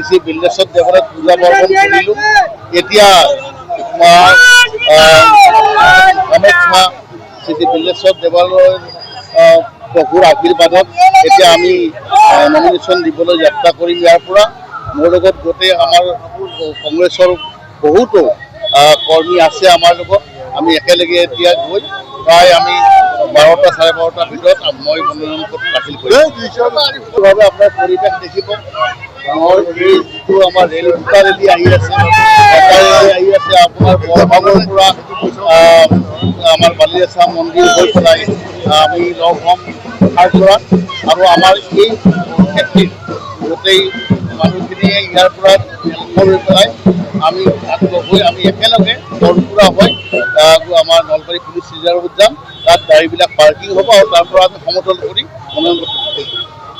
শ্ৰী বিল্লেশ্বৰ দেৱলৈ পূজা বৰ্ষণ কৰিলোঁ। এতিয়া কামাখ্যা শ্ৰী বিল্লেশ্বৰ দেৱালয়ৰ প্ৰভুৰ আশীৰ্বাদত এতিয়া আমি নমিনেশ্যন দিবলৈ যাত্ৰা কৰিম। ইয়াৰ পৰা মোৰ লগত গোটেই আমাৰ কংগ্ৰেছৰ বহুতো কৰ্মী আছে আমাৰ লগত। আমি একেলগে এতিয়া গৈ প্ৰায় আমি 12টা চাৰে 12টাৰ ভিতৰত মই মনোনয়ন পত্ৰ দাখিল কৰিম। আপোনাৰ পৰিৱেশ দেখিব, মই এই যিটো আমাৰ ৰেলী দুটা ৰেলী আহি আছে, আপোনাৰ বৰভাগৰ পৰা আমাৰ বালিয়াচা মন্দিৰ হৈ পেলাই আমি লগ হ'ম পৰা আৰু আমাৰ এই ক্ষেত্ৰত গোটেই মানুহখিনিয়ে ইয়াৰ পৰা হৈ পেলাই আমি তাত গৈ আমি একেলগে বৰপুৰা হৈ আমাৰ নলবাৰী পুলিচ ৰিজাৰ্ভত যাম। তাত গাড়ীবিলাক পাৰ্কিং হ'ব আৰু তাৰ পৰা আমি সমতল কৰি মনোনয়ন পত্ৰ